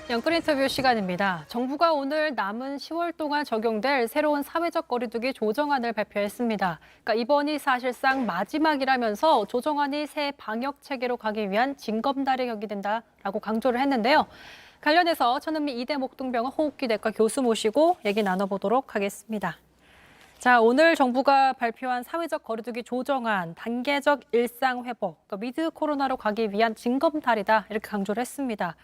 영끌 인터뷰 시간입니다. 정부가 오늘 남은 10월 동안 적용될 새로운 사회적 거리두기 조정안을 발표했습니다. 그러니까 이번이 사실상 마지막이라면서 조정안이 새 방역 체계로 가기 위한 징검다리 격이 된다라고 강조를 했는데요. 관련해서 천은미 이대 목동병원 호흡기내과 교수 모시고 얘기 나눠보도록 하겠습니다. 자, 오늘 정부가 발표한 사회적 거리두기 조정안, 단계적 일상 회복, 그러니까 위드 코로나로 가기 위한 징검다리다 이렇게 강조를 했습니다.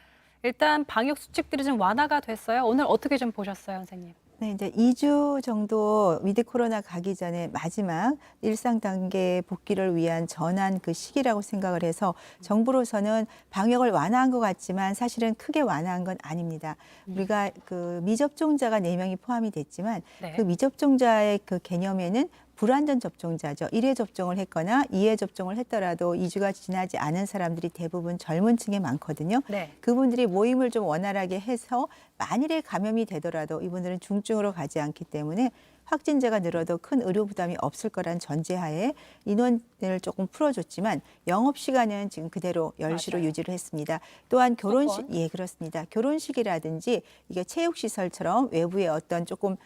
일단 방역 수칙들이 좀 완화가 됐어요. 오늘 어떻게 좀 보셨어요, 선생님? 네, 이제 2주 정도 위드 코로나 가기 전에 마지막 일상 단계 복귀를 위한 전환 그 시기라고 생각을 해서 정부로서는 방역을 완화한 것 같지만 사실은 크게 완화한 건 아닙니다. 우리가 그 미접종자가 4명이 포함이 됐지만 네. 그 미접종자의 그 개념에는 불완전 접종자죠. 1회 접종을 했거나 2회 접종을 했더라도 2주가 지나지 않은 사람들이 대부분 젊은 층에 많거든요. 네. 그분들이 모임을 좀 원활하게 해서 만일에 감염이 되더라도 이분들은 중증으로 가지 않기 때문에 확진자가 늘어도 큰 의료 부담이 없을 거란 전제하에 인원을 조금 풀어줬지만 영업시간은 지금 그대로 10시로 맞아요. 유지를 했습니다. 또한 결혼식, 수도권. 예, 그렇습니다. 결혼식이라든지 이게 체육시설처럼 외부의 어떤 조금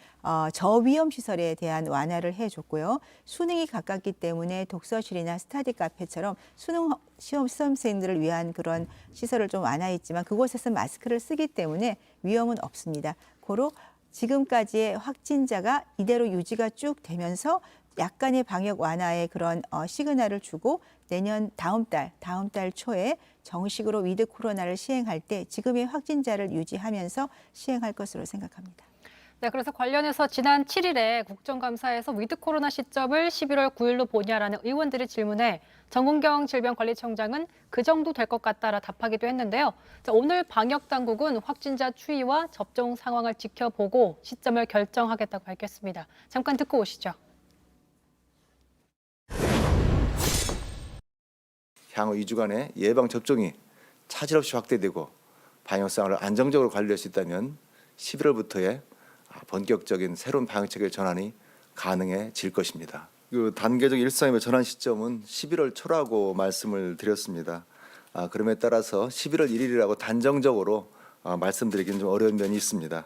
저위험 시설에 대한 완화를 해줬고요. 수능이 가깝기 때문에 독서실이나 스터디 카페처럼 수능 시험생들을 위한 그런 시설을 좀 완화했지만 그곳에서 마스크를 쓰기 때문에 위험은 없습니다. 고로 지금까지의 확진자가 이대로 유지가 쭉 되면서 약간의 방역 완화의 그런 시그널을 주고 내년 다음 달 초에 정식으로 위드 코로나를 시행할 때 지금의 확진자를 유지하면서 시행할 것으로 생각합니다. 네, 그래서 관련해서 지난 7일에 국정감사에서 위드 코로나 시점을 11월 9일로 보냐라는 의원들의 질문에 정은경 질병관리청장은 그 정도 될 것 같다라 답하기도 했는데요. 자, 오늘 방역당국은 확진자 추이와 접종 상황을 지켜보고 시점을 결정하겠다고 밝혔습니다. 잠깐 듣고 오시죠. 향후 2주간의 예방 접종이 차질 없이 확대되고 방역 상황을 안정적으로 관리할 수 있다면 11월부터의 본격적인 새로운 방역 체계 전환이 가능해질 것입니다. 그 단계적 일상의 전환 시점은 11월 초라고 말씀을 드렸습니다. 그럼에 따라서 11월 1일이라고 단정적으로 말씀드리기는 좀 어려운 면이 있습니다.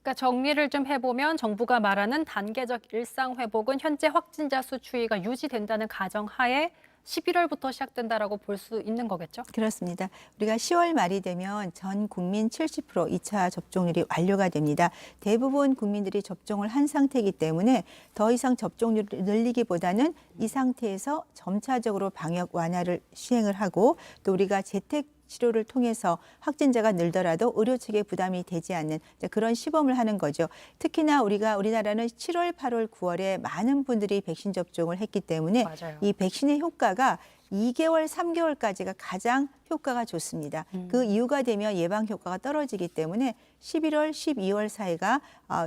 그러니까 정리를 좀 해보면 정부가 말하는 단계적 일상 회복은 현재 확진자 수 추이가 유지된다는 가정하에 11월부터 시작된다라고 볼 수 있는 거겠죠? 그렇습니다. 우리가 10월 말이 되면 전 국민 70% 2차 접종률이 완료가 됩니다. 대부분 국민들이 접종을 한 상태이기 때문에 더 이상 접종률을 늘리기보다는 이 상태에서 점차적으로 방역 완화를 시행을 하고 또 우리가 재택 치료를 통해서 확진자가 늘더라도 의료 측에 부담이 되지 않는 그런 시범을 하는 거죠. 특히나 우리나라는 7월, 8월, 9월에 많은 분들이 백신 접종을 했기 때문에 맞아요. 이 백신의 효과가 2개월, 3개월까지가 가장 효과가 좋습니다. 그 이유가 되면 예방 효과가 떨어지기 때문에 11월, 12월 사이가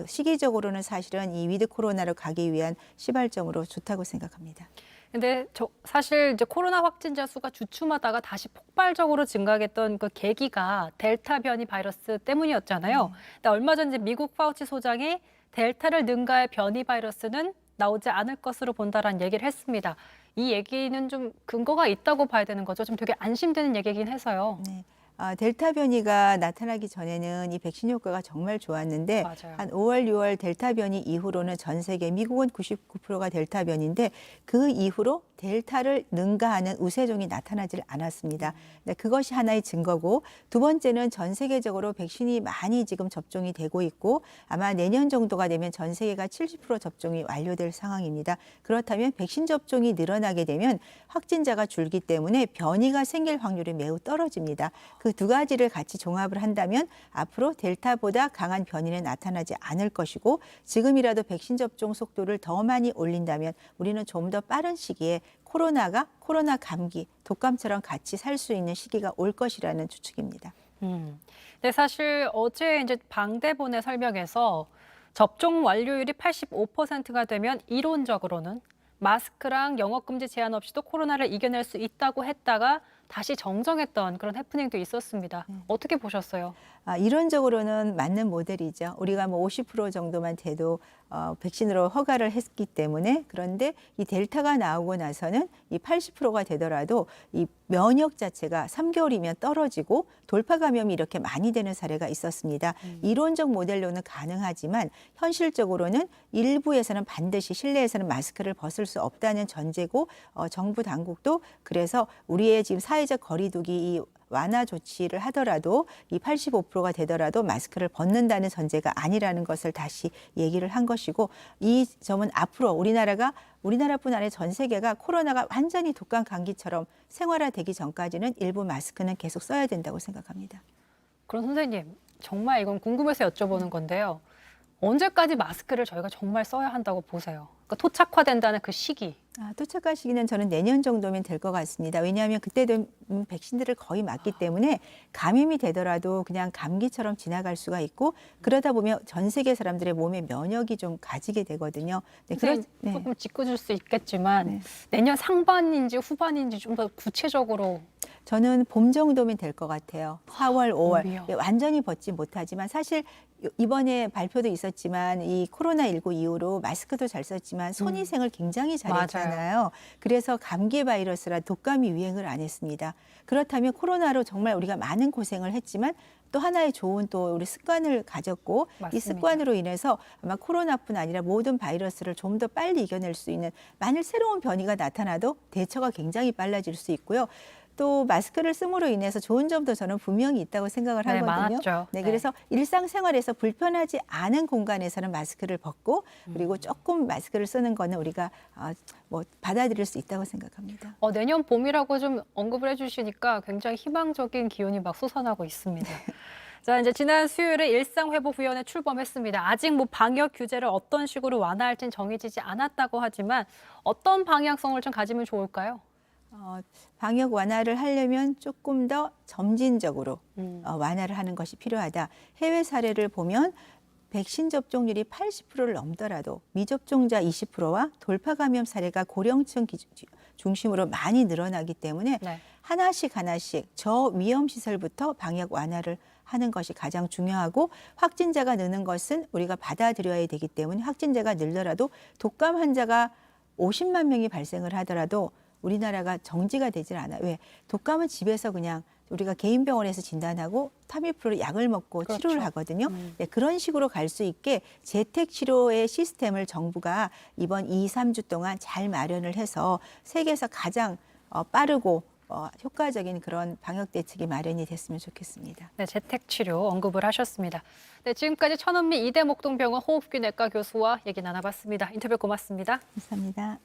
시기적으로는 사실은 이 위드 코로나로 가기 위한 시발점으로 좋다고 생각합니다. 근데 사실 이제 코로나 확진자 수가 주춤하다가 다시 폭발적으로 증가했던 그 계기가 델타 변이 바이러스 때문이었잖아요. 근데 얼마 전 이제 미국 파우치 소장이 델타를 능가할 변이 바이러스는 나오지 않을 것으로 본다라는 얘기를 했습니다. 이 얘기는 좀 근거가 있다고 봐야 되는 거죠. 좀 되게 안심되는 얘기긴 해서요. 네. 델타 변이가 나타나기 전에는 이 백신 효과가 정말 좋았는데 맞아요. 한 5월, 6월 델타 변이 이후로는 전 세계 미국은 99%가 델타 변인데 그 이후로 델타를 능가하는 우세종이 나타나질 않았습니다. 네, 그것이 하나의 증거고 두 번째는 전 세계적으로 백신이 많이 지금 접종이 되고 있고 아마 내년 정도가 되면 전 세계가 70% 접종이 완료될 상황입니다. 그렇다면 백신 접종이 늘어나게 되면 확진자가 줄기 때문에 변이가 생길 확률이 매우 떨어집니다. 그 두 가지를 같이 종합을 한다면 앞으로 델타보다 강한 변이는 나타나지 않을 것이고 지금이라도 백신 접종 속도를 더 많이 올린다면 우리는 좀 더 빠른 시기에 코로나 감기, 독감처럼 같이 살 수 있는 시기가 올 것이라는 추측입니다. 근데 사실 어제 이제 방대본의 설명에서 접종 완료율이 85%가 되면 이론적으로는 마스크랑 영업금지 제한 없이도 코로나를 이겨낼 수 있다고 했다가 다시 정정했던 그런 해프닝도 있었습니다. 어떻게 보셨어요? 이론적으로는 맞는 모델이죠. 우리가 뭐 50% 정도만 돼도 백신으로 허가를 했기 때문에 그런데 이 델타가 나오고 나서는 이 80%가 되더라도 이 면역 자체가 3개월이면 떨어지고 돌파 감염이 이렇게 많이 되는 사례가 있었습니다. 이론적 모델로는 가능하지만 현실적으로는 일부에서는 반드시 실내에서는 마스크를 벗을 수 없다는 전제고 정부 당국도 그래서 우리의 지금 사회적 거리두기 이 완화 조치를 하더라도 이 85%가 되더라도 마스크를 벗는다는 전제가 아니라는 것을 다시 얘기를 한 것이고 이 점은 앞으로 우리나라뿐 아니라 전 세계가 코로나가 완전히 독감 감기처럼 생활화되기 전까지는 일부 마스크는 계속 써야 된다고 생각합니다. 그럼 선생님, 정말 이건 궁금해서 여쭤보는 건데요. 언제까지 마스크를 저희가 정말 써야 한다고 보세요? 그러니까 토착화된다는 그 시기. 토착화 시기는 저는 내년 정도면 될 것 같습니다. 왜냐하면 그때도 백신들을 거의 맞기 때문에 감염이 되더라도 그냥 감기처럼 지나갈 수가 있고 그러다 보면 전 세계 사람들의 몸에 면역이 좀 가지게 되거든요. 네, 네. 조금 짚어줄 수 있겠지만 내년 상반인지 후반인지 좀 더 구체적으로. 저는 봄 정도면 될 것 같아요. 4월, 5월. 봄이요. 완전히 벗지 못하지만 사실 이번에 발표도 있었지만 이 코로나19 이후로 마스크도 잘 썼지만 손위생을 굉장히 잘했잖아요. 그래서 감기 바이러스라 독감이 유행을 안 했습니다. 그렇다면 코로나로 정말 우리가 많은 고생을 했지만 또 하나의 좋은 또 우리 습관을 가졌고 맞습니다. 이 습관으로 인해서 아마 코로나뿐 아니라 모든 바이러스를 좀 더 빨리 이겨낼 수 있는 만일 새로운 변이가 나타나도 대처가 굉장히 빨라질 수 있고요. 또 마스크를 씀으로 인해서 좋은 점도 저는 분명히 있다고 생각을 네, 하거든요. 많았죠. 네, 네. 그래서 일상생활에서 불편하지 않은 공간에서는 마스크를 벗고 그리고 조금 마스크를 쓰는 거는 우리가 뭐 받아들일 수 있다고 생각합니다. 내년 봄이라고 좀 언급을 해주시니까 굉장히 희망적인 기운이 막 솟아나고 있습니다. 자, 이제 지난 수요일에 일상회복위원회 출범했습니다. 아직 뭐 방역 규제를 어떤 식으로 완화할지는 정해지지 않았다고 하지만 어떤 방향성을 좀 가지면 좋을까요? 방역 완화를 하려면 조금 더 점진적으로 완화를 하는 것이 필요하다. 해외 사례를 보면 백신 접종률이 80%를 넘더라도 미접종자 20%와 돌파 감염 사례가 고령층 중심으로 많이 늘어나기 때문에 네. 하나씩 저위험 시설부터 방역 완화를 하는 것이 가장 중요하고 확진자가 느는 것은 우리가 받아들여야 되기 때문에 확진자가 늘더라도 독감 환자가 50만 명이 발생을 하더라도 우리나라가 정지가 되질 않아요. 왜? 독감은 집에서 그냥 우리가 개인 병원에서 진단하고 타미프로 약을 먹고 그렇죠. 치료를 하거든요. 네, 그런 식으로 갈 수 있게 재택 치료의 시스템을 정부가 이번 2, 3주 동안 잘 마련을 해서 세계에서 가장 빠르고 효과적인 그런 방역 대책이 마련이 됐으면 좋겠습니다. 네, 재택 치료 언급을 하셨습니다. 네, 지금까지 천은미 이대목동병원 호흡기내과 교수와 얘기 나눠봤습니다. 인터뷰 고맙습니다. 감사합니다.